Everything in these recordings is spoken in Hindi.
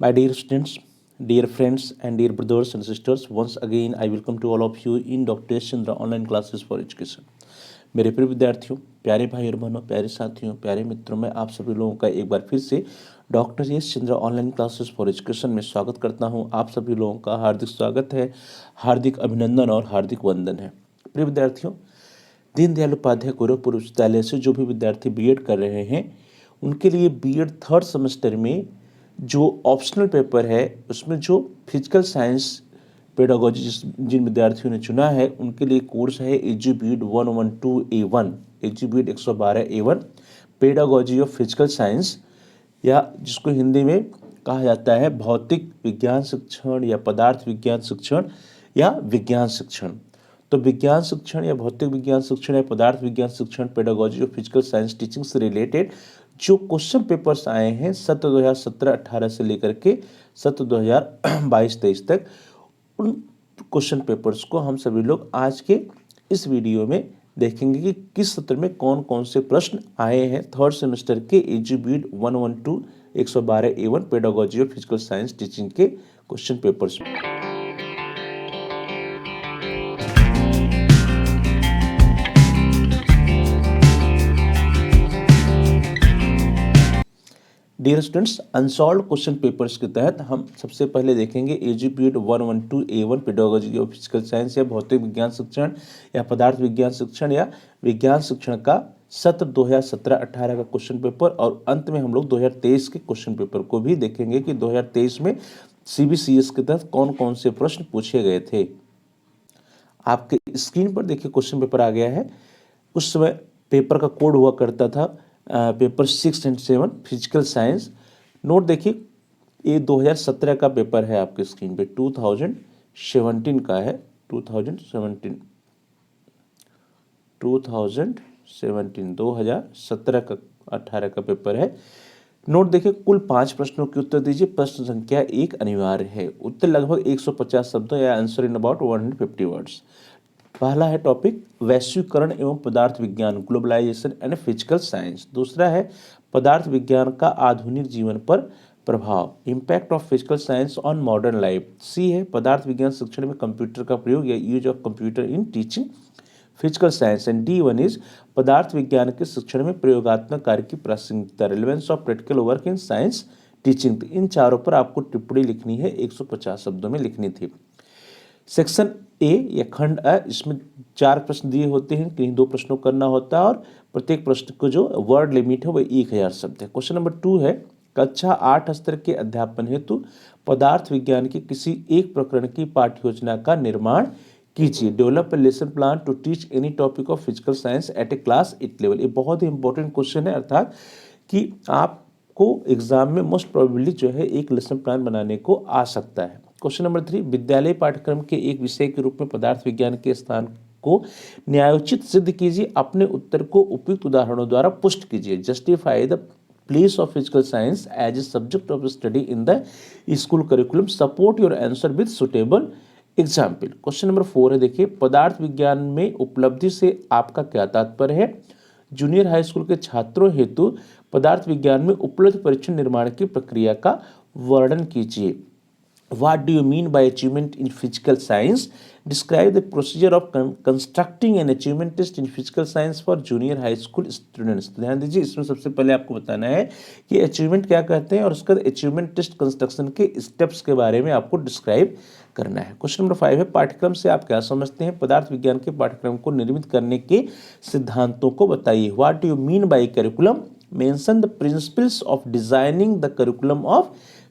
My dear students, dear friends, and dear brothers and sisters, once again I welcome to all of you in Dr. Chandra online classes for education. मेरे प्रिय विद्यार्थियों, प्यारे भाई और बहनों, प्यारे साथियों, प्यारे मित्रों, मैं आप सभी लोगों का एक बार फिर से doctor S Chandra online classes for education में स्वागत करता हूं। आप सभी लोगों का हार्दिक स्वागत है, हार्दिक अभिनंदन और हार्दिक वंदन है। प्रिय विद्यार्थियों, दीनदयाल उपाध्याय गोरखपुर विश्वविद्यालय से जो भी विद्यार्थी बीएड कर रहे हैं उनके लिए बीएड थर्ड सेमेस्टर में जो ऑप्शनल पेपर है उसमें जो फिजिकल साइंस पेडागोजी जिन विद्यार्थियों ने चुना है उनके लिए कोर्स है एजुबीड 112A1, एजुबीड 112A1 pedagogy of physical science, या जिसको हिंदी में कहा जाता है भौतिक विज्ञान शिक्षण या पदार्थ विज्ञान शिक्षण या विज्ञान शिक्षण। तो विज्ञान शिक्षण या भौतिक विज्ञान शिक्षण या पदार्थ विज्ञान शिक्षण pedagogy of physical science teaching से रिलेटेड जो क्वेश्चन पेपर्स आए हैं सत्र 2017-18 से लेकर के सत्र 2022-23 तक, उन क्वेश्चन पेपर्स को हम सभी लोग आज के इस वीडियो में देखेंगे कि किस सत्र में कौन कौन से प्रश्न आए हैं थर्ड सेमेस्टर के एजुबीड 112-112A1 pedagogy of physical science teaching के क्वेश्चन पेपर्स में। Dear students, unsolved question papers के तहत हम सबसे पहले देखेंगे एजुपीड 112A1 pedagogy of physical science या भौतिक विज्ञान शिक्षण या पदार्थ विज्ञान शिक्षण या विज्ञान शिक्षण का सत्र 2017-18 का क्वेश्चन पेपर, और अंत में हम लोग 2023 के क्वेश्चन पेपर को भी देखेंगे कि 2023 में CBCS के तहत कौन कौन से प्रश्न पूछे गए थे। आपके स्क्रीन पर देखिए क्वेश्चन पेपर आ गया है। उस समय पेपर का कोड हुआ करता था paper 6 and 7 physical science. Note देखिए, ये 2017 का पेपर है आपके स्क्रीन पे, 2017 का है, 2017 का 18 का पेपर है। नोट देखिए, कुल 5 प्रश्नों के उत्तर दीजिए। प्रश्न संख्या 1 अनिवार्य है। उत्तर लगभग 150 शब्दों या आंसर इन अबाउट 150 वर्ड्स। पहला है टॉपिक वैश्वीकरण एवं पदार्थ विज्ञान, ग्लोबलाइजेशन एंड फिजिकल साइंस। दूसरा है पदार्थ विज्ञान का आधुनिक जीवन पर प्रभाव, impact of physical science on modern life. C है पदार्थ विज्ञान शिक्षण में कंप्यूटर का प्रयोग या use of computer in teaching physical science. And D1 is पदार्थ विज्ञान के शिक्षण में प्रयोगात्मक कार्य की प्रासंगिकता, relevance of practical work in science teaching. इन चारों पर आपको टिप्पणी लिखनी है, 150 शब्दों में लिखनी थी। सेक्शन ए या खंड अ, इसमें 4 प्रश्न दिए होते हैं, कहीं 2 प्रश्नों करना होता है और प्रत्येक प्रश्न को जो वर्ड लिमिट है वह 1000 शब्द है। क्वेश्चन नंबर 2 है कक्षा 8 स्तर के अध्यापन हेतु पदार्थ विज्ञान के किसी एक प्रकरण की पाठ्य योजना का निर्माण कीजिए। Develop a lesson plan to teach any topic of physical science at a class 8 level. ये बहुत ही इंपॉर्टेंट क्वेश्चन है, अर्थात कि आपको एग्जाम में मोस्ट प्रोबेबली जो है एक लेसन प्लान बनाने को आ सकता है। क्वेश्चन नंबर 3, विद्यालय पाठ्यक्रम के एक विषय के रूप में पदार्थ विज्ञान के स्थान को न्यायोचित सिद्ध कीजिए। अपने उत्तर को उपयुक्त उदाहरणों द्वारा पुष्ट कीजिए। Justify the place of physical science as a subject of study in the school curriculum. Support your answer with suitable example. Question number 4 है, देखिए पदार्थ विज्ञान में उपलब्धि से आपका क्या तात्पर्य है। जूनियर हाई स्कूल के छात्रों हेतु पदार्थ विज्ञान में उपलब्ध परीक्षण निर्माण की प्रक्रिया का वर्णन कीजिए। What do you mean by achievement in physical science? Describe the procedure of constructing an achievement test in physical science for junior high school students. तो ध्यान दीजिए, इसमें सबसे पहले आपको बताना है कि अचीवमेंट क्या कहते हैं और उसका अचीवमेंट टेस्ट कंस्ट्रक्शन के स्टेप्स के बारे में आपको डिस्क्राइब करना है। क्वेश्चन नंबर 5 है, पाठ्यक्रम से आप क्या समझते हैं। पदार्थ विज्ञान के पाठ्यक्रम को निर्मित करने के सिद्धांतों को बताइए। What do you mean by curriculum? Mention the principles of designing the curriculum of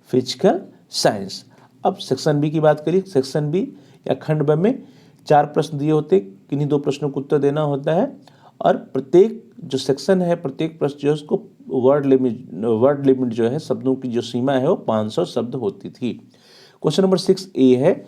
physical science. अब सेक्शन बी की बात करिए। सेक्शन बी या खंड ब में 4 प्रश्न दिए होते, किन्हीं 2 प्रश्नों को उत्तर देना होता है और प्रत्येक जो सेक्शन है, प्रत्येक प्रश्न जो है उसको वर्ड लिमिट जो है, शब्दों की जो सीमा है वो 500 शब्द होती थी। क्वेश्चन नंबर 6 ए है,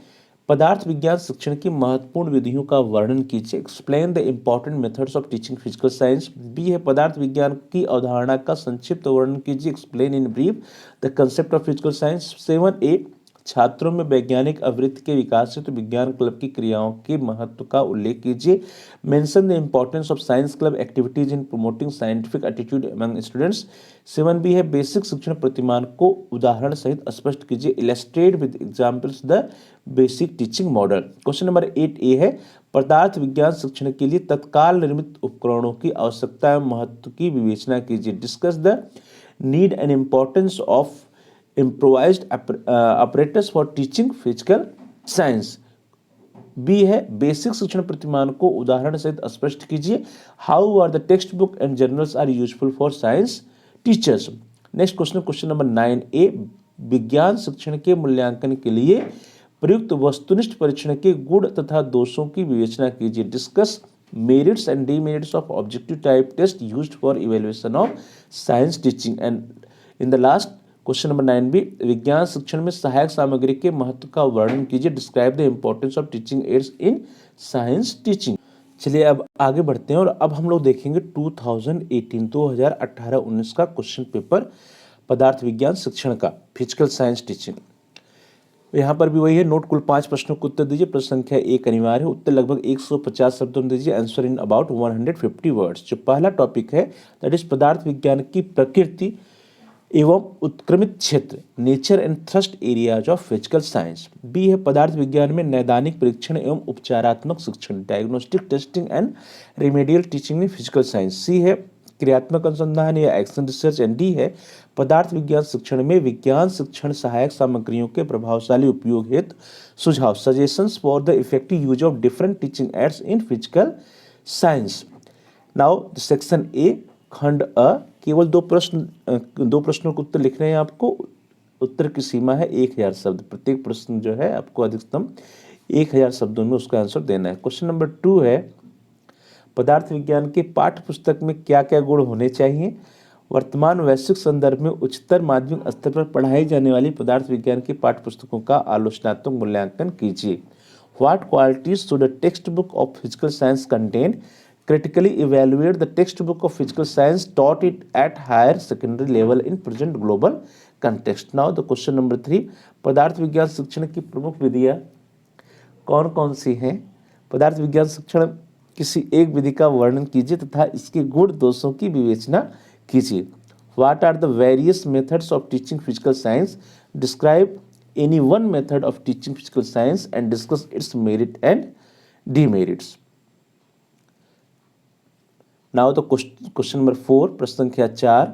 पदार्थ विज्ञान शिक्षण की महत्वपूर्ण विधियों का वर्णन कीजिए। Explain the important methods of teaching physical science. B है, पदार्थ विज्ञान की अवधारणा का संक्षिप्त वर्णन कीजिए। Explain in brief the concept of physical science. 7 A, छात्रों में वैज्ञानिक आवृत्ति के विकास से तो विज्ञान क्लब की क्रियाओं के महत्व का उल्लेख कीजिए। Mention the importance of science club activities in promoting scientific attitude among students. 7B है बेसिक शिक्षण प्रतिमान को उदाहरण सहित स्पष्ट कीजिए। Illustrate with examples the basic teaching model. Question number 8A है पदार्थ विज्ञान शिक्षण के लिए तत्काल निर्मित उपकरणों की आवश्यकता एवं महत्व की विवेचना कीजिए। Discuss the need and importance of improvised apparatus for teaching physical science। B है बेसिक शिक्षण प्रतिमान को उदाहरण सहित स्पष्ट कीजिए। How are the text book and journals are useful for science teachers. Next question number 9A विज्ञान शिक्षण के मूल्यांकन के लिए प्रयुक्त वस्तुनिष्ठ परीक्षण के गुण तथा दोषों की विवेचना कीजिए। Discuss merits and demerits of objective type test used for evaluation of science teaching. And in the last question number 9B विज्ञान शिक्षण में सहायक सामग्री के महत्व का वर्णन कीजिए। Describe the importance of teaching ads in science teaching. चलिए अब आगे बढ़ते हैं और अब हम लोग देखेंगे 2018 का क्वेश्चन पेपर पदार्थ विज्ञान शिक्षण का फिजिकल साइंस टीचिंग। यहाँ पर भी वही है, नोट कुल 5 प्रश्नों को उत्तर दीजिए। प्रश्न संख्या 1 अनिवार्य है, उत्तर लगभग 150 शब्दों में दीजिए। Answer in about 150 words. जो पहला टॉपिक है दैट इज पदार्थ विज्ञान की प्रकृति एवं उत्क्रमित क्षेत्र nature and thrust areas of physical science. B है पदार्थ विज्ञान में नैदानिक परीक्षण एवं उपचारात्मक शिक्षण diagnostic testing and remedial teaching in physical science. C है क्रियात्मक अनुसंधान या एक्शन रिसर्च। एंड डी है पदार्थ विज्ञान शिक्षण में विज्ञान शिक्षण सहायक सामग्रियों के प्रभावशाली उपयोग हेतु सुझाव suggestions for the effective use of different teaching ads in physical science. Now section A खंड अ केवल 2 प्रश्नों के उत्तर लिखने हैं आपको। उत्तर की सीमा है 1000 शब्द। प्रत्येक प्रश्न जो है आपको अधिकतम 1000 शब्दों में उसका आंसर देना है। क्वेश्चन नंबर 2 है पदार्थ विज्ञान के पाठ्य पुस्तक में क्या क्या गुण होने चाहिए। वर्तमान वैश्विक संदर्भ में उच्चतर माध्यमिक स्तर पर पढ़ाई जाने वाली पदार्थ विज्ञान की पाठ्य पुस्तकों का आलोचनात्मक मूल्यांकन कीजिए। What qualities should a text book of physical science contain. Critically evaluate the textbook of physical science taught it at higher secondary level in present global context. Now the question number 3 पदार्थ विज्ञान शिक्षण की प्रमुख विधियाँ कौन कौन सी हैं। पदार्थ विज्ञान शिक्षण किसी एक विधि का वर्णन कीजिए तथा इसके गुण दोषों की विवेचना कीजिए। What are the various methods of teaching physical science? Describe any one method of teaching physical science and discuss its merit and demerits. Now तो क्वेश्चन नंबर 4 प्रश्न संख्या 4।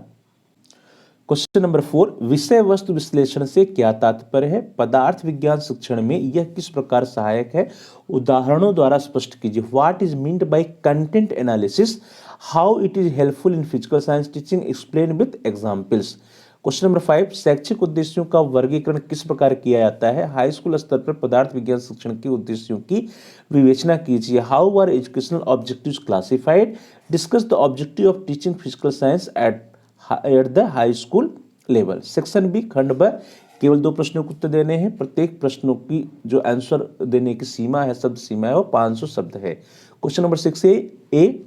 क्वेश्चन नंबर 4 विषय वस्तु विश्लेषण से क्या तात्पर्य है। पदार्थ विज्ञान शिक्षण में यह किस प्रकार सहायक है, उदाहरणों द्वारा स्पष्ट कीजिए। What is meant by content analysis, how it is helpful in physical science teaching, explain with examples. Question number 5 शैक्षिक उद्देश्यों का वर्गीकरण किस प्रकार किया जाता है। हाई स्कूल स्तर पर पदार्थ विज्ञान शिक्षण के उद्देश्यों की विवेचना कीजिए। How are educational objectives classified. Discuss the objective of teaching physical science at the high school level. Section B खंड ब केवल 2 प्रश्नों को उत्तर देने हैं। प्रत्येक प्रश्नों की जो आंसर देने की सीमा है, शब्द सीमा है, वो 500 शब्द है। क्वेश्चन नंबर 6 ए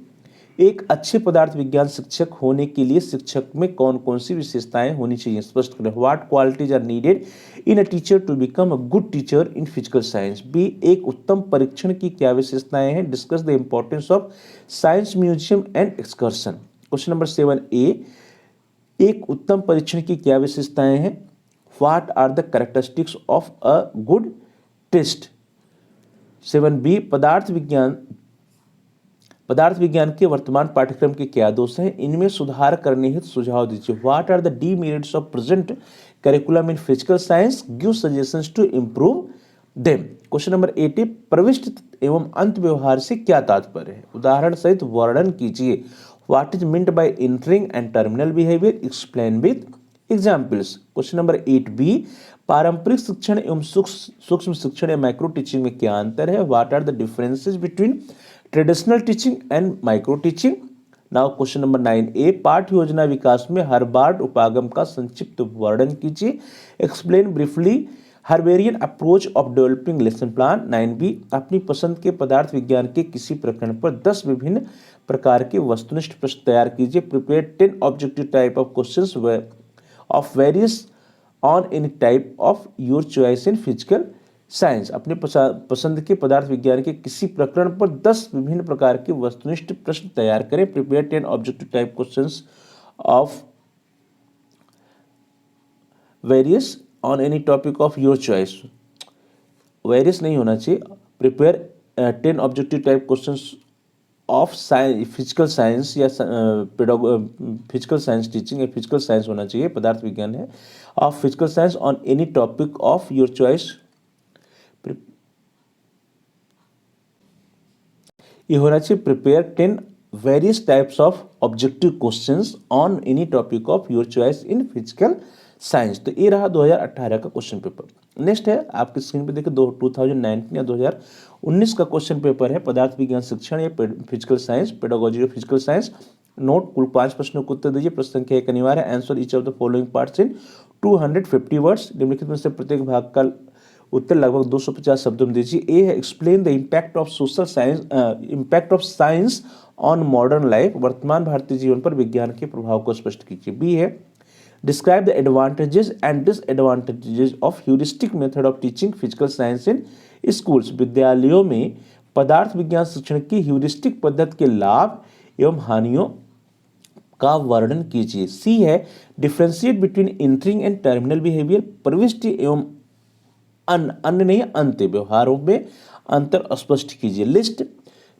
एक अच्छे पदार्थ विज्ञान शिक्षक होने के लिए शिक्षक में कौन कौन सी विशेषताएं होनी चाहिए, स्पष्ट करें। What qualities are needed in a teacher to become a good teacher in physical science. B एक उत्तम परीक्षण की क्या विशेषताएं हैं। Discuss the importance of science museum and excursion. Question number 7 A एक उत्तम परीक्षण की क्या विशेषताएं हैं। What are the characteristics of a good test. 7B पदार्थ विज्ञान के वर्तमान पाठ्यक्रम के क्या दोष हैं, इनमें सुधार करने हेतु सुझाव दीजिए। What are the demerits of present curriculum in physical science, give suggestions to improve them. Question number 8 प्रविष्टि एवं अंत व्यवहार से क्या तात्पर्य है, उदाहरण सहित वर्णन कीजिए। What is meant by entering and terminal behaviour, explain with examples. Question number 8B पारंपरिक शिक्षण एवं सूक्ष्म शिक्षण या माइक्रो टीचिंग में क्या अंतर है। What are the differences between traditional teaching and micro teaching. Now question number 9A पाठ्य योजना विकास में हार्वर्ड उपागम का संक्षिप्त वर्णन कीजिए। एक्सप्लेन ब्रीफली हार्वेरियन approach of developing lesson plan. 9B अपनी पसंद के पदार्थ विज्ञान के किसी प्रकरण पर 10 विभिन्न प्रकार के वस्तुनिष्ठ प्रश्न तैयार कीजिए। Prepare 10 objective type of questions of various on any type of your choice in physical science. अपने पसंद के पदार्थ विज्ञान के किसी प्रकरण पर 10 विभिन्न प्रकार के वस्तुनिष्ठ प्रश्न तैयार करें। Prepare 10 objective type questions of various on any topic of your choice. Various नहीं होना चाहिए। Prepare 10 objective type questions of science, physical science या फिजिकल साइंस टीचिंग या फिजिकल साइंस होना चाहिए, पदार्थ विज्ञान है। Of physical science on any topic of your choice. ये होना चाहिए prepare 10 various types of objective questions on any topic of your choice in physical science. तो ये रहा 2018 का क्वेश्चन पेपर। नेक्स्ट है आपकी स्क्रीन पे देखिए 2019 या 2019 का क्वेश्चन पेपर है पदार्थ विज्ञान शिक्षण या physical science, pedagogy of physical science. Note, कुल 5 प्रश्नों को उत्तर दीजिए। प्रश्न संख्या 1 अनिवार्य है। Answer each of the following parts in 250 words. निम्नलिखित में से प्रत्येक भाग का उत्तर लगभग 250 शब्दों में दीजिए। ए है explain the impact of social science, impact of science on modern life. वर्तमान भारतीय जीवन पर विज्ञान के प्रभाव को स्पष्ट कीजिए। बी है describe the advantages and disadvantages of heuristic method of teaching physical science in schools. विद्यालयों में पदार्थ विज्ञान शिक्षण की ह्यूरिस्टिक पद्धति के लाभ एवं हानियों का वर्णन कीजिए। सी है differentiate between entering and terminal behaviour. प्रविष्टि एवं अन्य नहीं अंत्य व्यवहारों में अंतर स्पष्ट कीजिए। लिस्ट।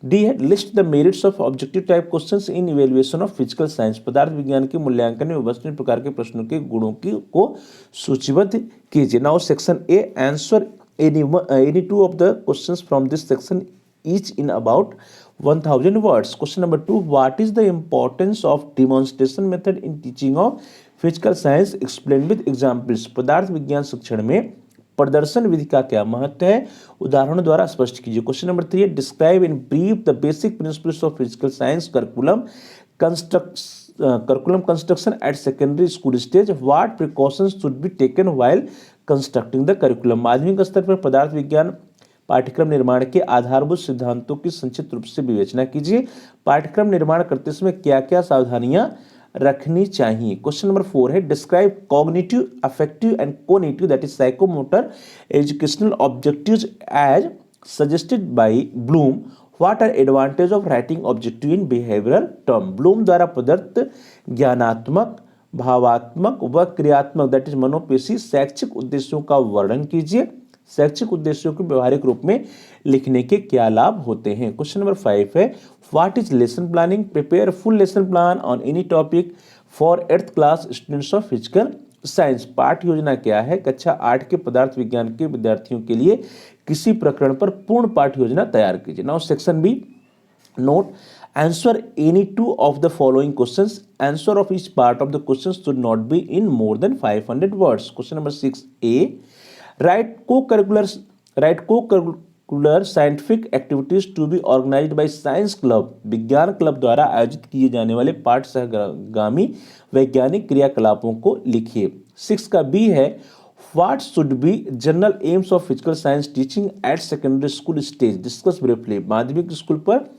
डी है list the merits of objective type questions in evaluation of physical science. पदार्थ विज्ञान के मूल्यांकन में विभिन्न प्रकार के प्रश्नों के गुणों को सूचीबद्ध कीजिए। Now section A, answer any two of the questions from this section each in about 1000 words. Question number 2, what is the importance of demonstration method in teaching of physical science? Explain with examples. पदार्थ विज्ञान शिक्षण में प्रदर्शन विधि का क्या महत्व है, उदाहरणों द्वारा स्पष्ट कीजिए। क्वेश्चन नंबर 3 है describe in brief the basic principles of physical science curriculum construction at secondary school stage. What precautions should be taken while constructing the curriculum. माध्यमिक स्तर पर पदार्थ विज्ञान पाठ्यक्रम निर्माण के आधारभूत सिद्धांतों की संक्षिप्त रूप से विवेचना कीजिए। पाठ्यक्रम निर्माण करते समय क्या क्या सावधानियां रखनी चाहिए। क्वेश्चन नंबर 4 है describe cognitive, affective and conative that is psychomotor educational objectives as suggested by Bloom. What are advantage of writing objective in behavioural term. Bloom द्वारा प्रदत्त ज्ञानात्मक, भावात्मक व क्रियात्मक दैट इज मनोपेशी शैक्षिक उद्देश्यों का वर्णन कीजिए। शैक्षिक उद्देश्यों को व्यवहारिक रूप में लिखने के क्या लाभ होते हैं। क्वेश्चन नंबर 5 है what is lesson planning. Prepare full lesson plan on any topic for 8th class students of physical science. पाठ्य योजना क्या है। कक्षा 8 के पदार्थ विज्ञान के विद्यार्थियों के लिए किसी प्रकरण पर पूर्ण पाठ्य योजना तैयार कीजिए। Now section B, note, answer any two of the following questions. Answer of each part of the question should not be in more than 500 words. Question number 6 A Write co-curricular scientific activities to be organized by science club। विज्ञान क्लब द्वारा आयोजित किए जाने वाले पाठ सहगामी वैज्ञानिक क्रियाकलापों को लिखिए। 6 का बी है What should be general aims of physical science teaching at secondary school stage? Discuss briefly। माध्यमिक स्कूल पर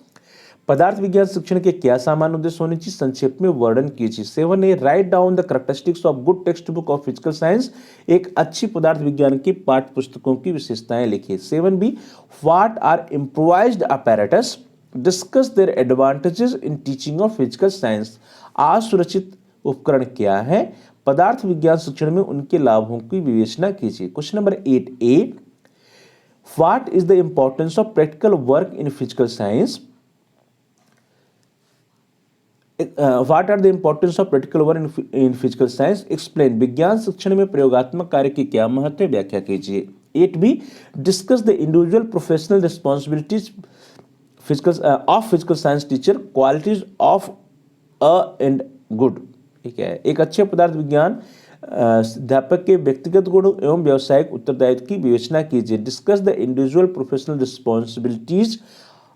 पदार्थ विज्ञान शिक्षण के क्या सामान्य उद्देश्य होने चाहिए, संक्षेप में वर्णन कीजिए। 7 है write down the characteristics of good text book of physical science. एक अच्छी पदार्थ विज्ञान की पाठ्य पुस्तकों की विशेषताएं लिखिए। 7b what are improvised apparatus, discuss their advantages in teaching of physical science. असुरक्षित उपकरण क्या है, पदार्थ विज्ञान शिक्षण में उनके लाभों की विवेचना कीजिए। Question number 8a what is the importance of practical work in physical science. What are the importance of practical work in physical science? Explain। विज्ञान शिक्षण में प्रयोगात्मक कार्य की क्या महत्व है, व्याख्या कीजिए। 8b discuss the individual professional responsibilities of physical science teacher, qualities of a and good। ठीक है, एक अच्छे पदार्थ विज्ञान अध्यापक के व्यक्तिगत गुण एवं व्यावसायिक उत्तरदायित्व की विवेचना कीजिए। Discuss the individual professional responsibilities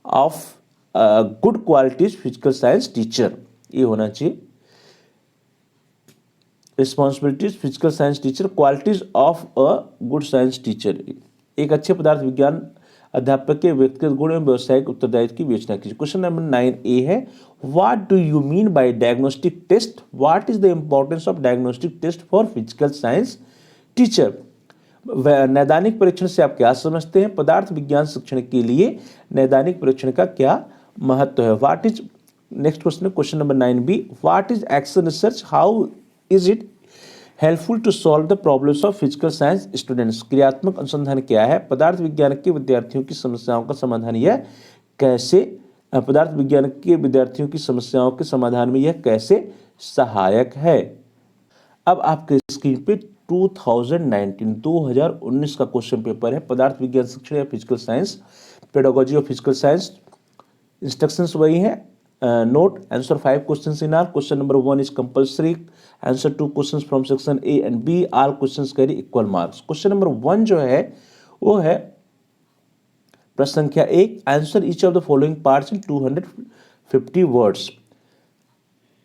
of good qualities physical science teacher. ये होना चाहिए responsibilities physical science teacher, qualities of a good science teacher. एक अच्छे पदार्थ विज्ञान अध्यापक के व्यक्तिगत गुण एवं व्यावसायिक उत्तरदायित्व की विवेचना कीजिए। क्वेश्चन नंबर 9a है what do you mean by diagnostic test. What is the importance of diagnostic test for physical science teacher, नैदानिक परीक्षण से आप क्या समझते हैं? पदार्थ विज्ञान शिक्षण के लिए नैदानिक परीक्षण का क्या महत्व है? व्हाट इज, नेक्स्ट क्वेश्चन है question number 9B, what is action research, how is it helpful to solve the problems of physical science students? क्रियात्मक अनुसंधान क्या है? पदार्थ विज्ञान के विद्यार्थियों की समस्याओं का समाधान यह कैसे, पदार्थ विज्ञान के विद्यार्थियों की समस्याओं के समाधान में यह कैसे सहायक है? अब आपके स्क्रीन पे 2019 का क्वेश्चन पेपर है, पदार्थ विज्ञान शिक्षण या physical science, pedagogy of physical science. Instructions वही है। Note, answer 5 questions in are, question number 1 is compulsory, answer 2 questions from section A and B, all questions carry equal marks. Question number 1 जो है वो है प्रश्न संख्या 1, answer each of the following parts in 250 words.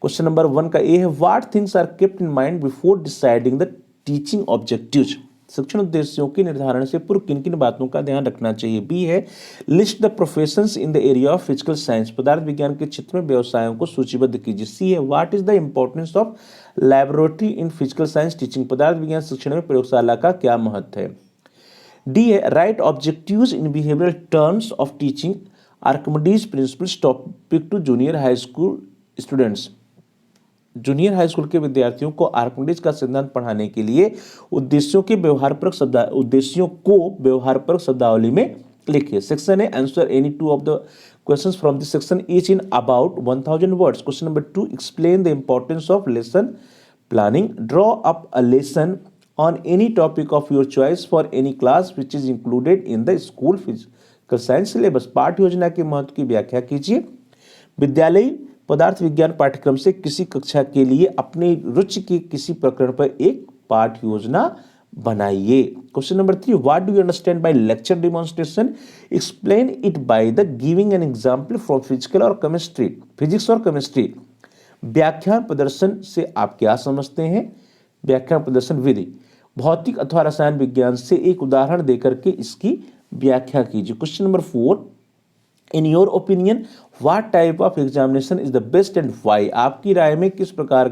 Question number 1 का ए है, what things are kept in mind before deciding the teaching objectives? शिक्षण उद्देश्यों के निर्धारण से पूर्व किन किन बातों का ध्यान रखना चाहिए? बी है, list the professions in the area of physical science, पदार्थ विज्ञान के क्षेत्र में व्यवसायों को सूचीबद्ध कीजिए। सी है, what is the importance of laboratory in physical science teaching, पदार्थ विज्ञान शिक्षण में प्रयोगशाला का क्या महत्व है? डी है, write objectives in behavioural terms of teaching Archimedes principles topic to junior high school students, junior high school के विद्यार्थियों को आर्किमिडीज का सिद्धांत पढ़ाने के लिए उद्देश्यों को व्यवहारपरक शब्दावली में लिखिए। सेक्शन है, answer any two of the questions from this section each in about 1000 words. Question number 2, explain the importance of lesson planning, draw up a lesson on any topic of your choice for any class which is included in the school physical science syllabus, पाठ्य योजना के महत्व की व्याख्या कीजिए। विद्यालय पदार्थ विज्ञान पाठ्यक्रम से किसी कक्षा के लिए अपनी रुचि के किसी प्रकरण पर एक पाठ्य योजना बनाइए। Question number 3, what do you understand bye lecture demonstration, explain it by the giving an example from physical और केमिस्ट्री, फिजिक्स और केमिस्ट्री। व्याख्यान प्रदर्शन से आप क्या समझते हैं? व्याख्यान प्रदर्शन विधि, भौतिक अथवा रसायन विज्ञान से एक उदाहरण देकर के इसकी व्याख्या कीजिए। Question number 4, in your opinion what type of examination is the best and why, आपकी राय में किस प्रकार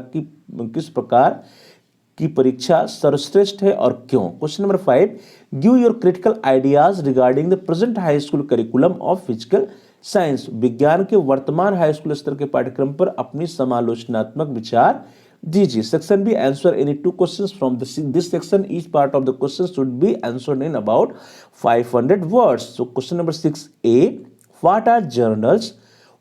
की परीक्षा सर्वश्रेष्ठ है और क्यों? Question number 5, give your critical ideas regarding the present high school curriculum of physical science, विज्ञान के वर्तमान हाई स्कूल स्तर के पाठ्यक्रम पर अपनी समालोचनात्मक विचार दीजिए। Section B, answer any 2 questions from this section, each part of the question should be answered in about 500 words. So question number 6A, what are journals,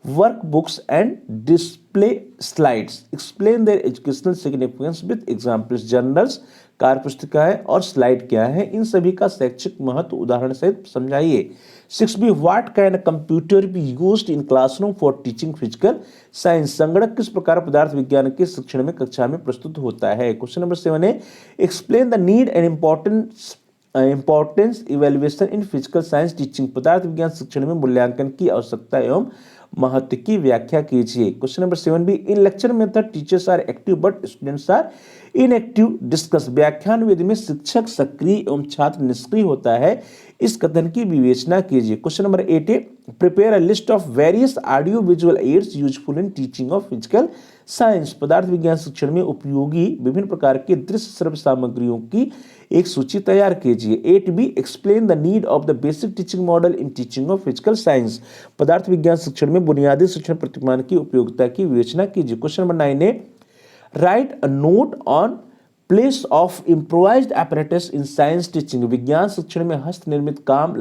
workbooks and display slides, explain their educational significance with examples। Journals, कार्य पुस्तिकाएं और स्लाइड क्या है, इन सभी का शैक्षिक महत्व उदाहरण सहित समझाइए। 6B, what can a computer be used in classroom for teaching physical science, संगणक किस प्रकार पदार्थ विज्ञान के शिक्षण में कक्षा में प्रस्तुत होता है। क्वेश्चन नंबर 7 है, explain the need and importance evaluation in physical science teaching, पदार्थ विज्ञान शिक्षण में मूल्यांकन की आवश्यकता एवं महत्व की व्याख्या कीजिए। Question number 7B, in lecture method teachers are active but students are inactive, discuss, व्याख्यान विधि में शिक्षक सक्रिय एवं छात्र निष्क्रिय होता है, इस कथन की विवेचना कीजिए। क्वेश्चन नंबर 8 है, prepare a list of various audio visual aids useful in teaching of physical science, पदार्थ विज्ञान शिक्षण में उपयोगी विभिन्न प्रकार के दृश्य श्रव्य सामग्रियों की एक सूची तैयार कीजिए। 8B, explain the need of the basic teaching model in teaching of physical science, पदार्थ विज्ञान शिक्षण में बुनियादी शिक्षण प्रतिमान की उपयोगिता की विवेचना कीजिए। क्वेश्चन नंबर 9 है, right a note on place of improvised apparatus in science teaching, विज्ञान शिक्षण में हस्त निर्मित कम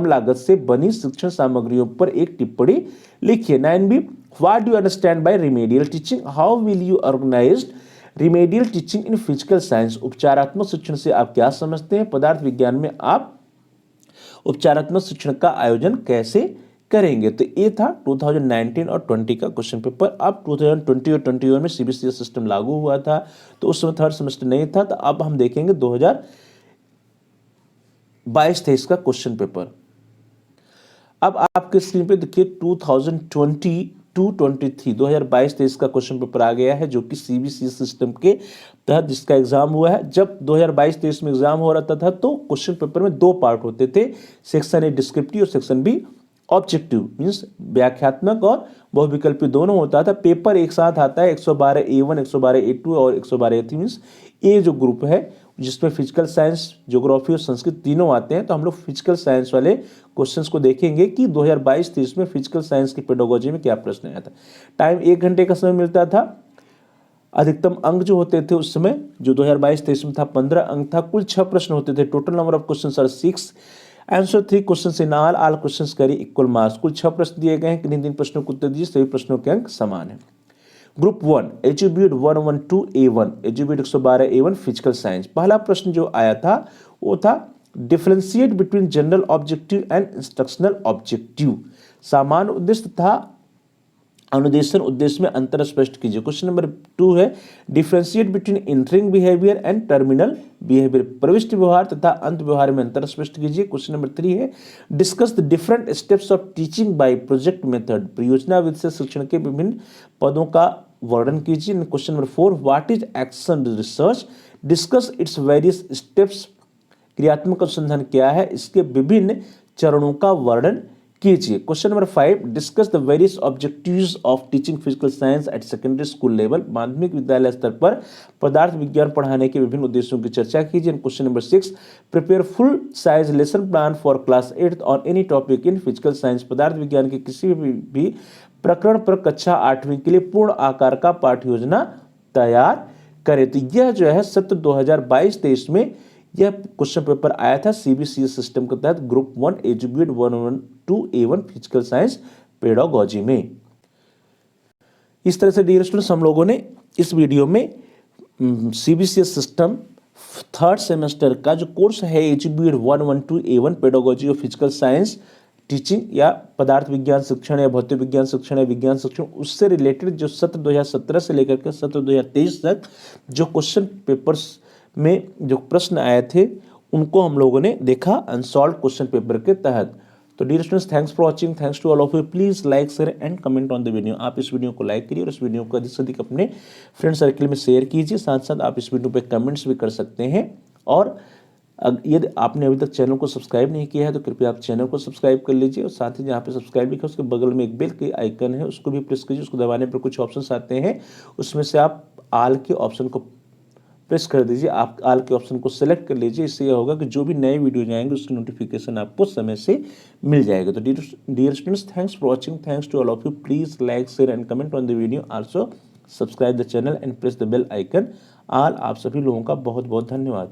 लागत से बनी शिक्षण सामग्रियों पर एक टिप्पणी लिखिए। 9B, what do you understand by remedial teaching, how will you organise remedial teaching in physical science, उपचारात्मक शिक्षण से आप क्या समझते हैं, पदार्थ विज्ञान में आप उपचारात्मक शिक्षण का आयोजन कैसे करेंगे। तो ये था 2019 और 20 का क्वेश्चन पेपर। अब 2020 और 21 में सीबीएसई सिस्टम लागू हुआ था, तो उस समय थर्ड सेमेस्टर नहीं था, तो अब हम देखेंगे 2022-23 का क्वेश्चन पेपर। अब आपके स्क्रीन पे देखिए 2022-23 का क्वेश्चन पेपर आ गया है, जो कि सीबीएसई सिस्टम के तहत जिसका एग्जाम हुआ है। जब 2022-23 में एग्जाम हो रहा था तो क्वेश्चन पेपर में 2 पार्ट होते थे, सेक्शन ए डिस्क्रिप्टिव और सेक्शन बी ऑब्जेक्टिव मीन्स व्याख्यात्मक और बहुविकल्पी दोनों होता था। पेपर एक साथ आता है 112A1, 112A2 और 112A3 मीन्स ये जो ग्रुप है जिसमें फिजिकल साइंस, ज्योग्राफी और संस्कृत तीनों आते हैं। तो हम लोग फिजिकल साइंस वाले क्वेश्चंस को देखेंगे कि 2022-23 में फिजिकल साइंस की पेडागोजी में क्या प्रश्न आया था। टाइम 1 घंटे का समय मिलता था। अधिकतम अंक जो होते थे उस समय जो 2022-23 में था 15 अंक था। कुल 6 प्रश्न होते थे। Total number of questions are 6। Answer 3 questions in all questions carry equal marks. कुल 6 प्रश्न दिए गए हैं। किन्हीं 3 प्रश्नों को उत्तर दीजिए, सभी प्रश्नों के अंक समान है। Group 1 attribute 112A1, attribute 112A1 physical science. पहला प्रश्न जो आया था वो था differentiate between general objective and instructional objective. सामान्य उद्देश्य तथा अनुदेशन उद्देश्य में अंतर स्पष्ट कीजिए। क्वेश्चन नंबर 2 है differentiate between entering behaviour and terminal behaviour. प्रविष्टि व्यवहार तथा अंत व्यवहार में अंतर स्पष्ट कीजिए। क्वेश्चन नंबर 3 है discuss the different steps of teaching bye project method. परियोजना विधि से शिक्षण के विभिन्न पदों का वर्णन कीजिए। Question number 4 what is action research, discuss its various steps. क्रियात्मक अनुसंधान क्या है, इसके विभिन्न चरणों का वर्णन कीजिए। Question number 5 discuss the various objectives of teaching physical science at secondary school level. माध्यमिक विद्यालय स्तर पर पदार्थ विज्ञान पढ़ाने के विभिन्न उद्देश्यों की चर्चा कीजिए। Question number 6 prepare full size lesson plan for class 8 on any topic in physical science. पदार्थ विज्ञान के किसी भी प्रकरण पर कक्षा 8वीं के लिए पूर्ण आकार का पाठ्य योजना तैयार करें। तो यह जो है सत्र 2022-23 में यह क्वेश्चन पेपर आया था सीबीसीएस सिस्टम के तहत group 1 attribute 112A1 physical science pedagogy में। इस तरह से डियर स्टूडेंट्स हम लोगों ने इस वीडियो में सीबीसीएस सिस्टम 3rd सेमेस्टर का जो कोर्स है attribute 112A1 pedagogy of physical science teaching या पदार्थ विज्ञान शिक्षण या भौतिक विज्ञान शिक्षण या विज्ञान शिक्षण, उससे रिलेटेड जो सत्र 2017 से लेकर के सत्र 2023 तक जो क्वेश्चन पेपर्स में जो प्रश्न आए थे उनको हम लोगों ने देखा अनसॉल्व क्वेश्चन पेपर के तहत। तो dear students thanks for watching, thanks to all of you. Please like share and comment on the video. आप इस वीडियो को लाइक करिए और इस वीडियो को अधिक से अधिक अपने फ्रेंड सर्कल में शेयर कीजिए। साथ साथ आप इस वीडियो पे कमेंट्स भी कर सकते हैं। और यदि आपने अभी तक चैनल को सब्सक्राइब नहीं किया है तो कृपया आप चैनल को सब्सक्राइब कर लीजिए और साथ ही जहाँ पे सब्सक्राइब लिखा है उसके बगल में एक बेल के आइकन है उसको भी प्रेस कीजिए। उसको दबाने पर कुछ ऑप्शंस आते हैं, उसमें से आप ऑल के ऑप्शन को प्रेस कर दीजिए। आप ऑल के ऑप्शन को सेलेक्ट कर लीजिए। इससे यह होगा कि जो भी नए वीडियो जाएंगे उसकी नोटिफिकेशन आपको समय से मिल जाएगा। तो dear students thanks for watching, thanks to all of you. Please like share and comment on the video, also subscribe the channel and press the bell icon. All आप सभी लोगों का बहुत बहुत धन्यवाद।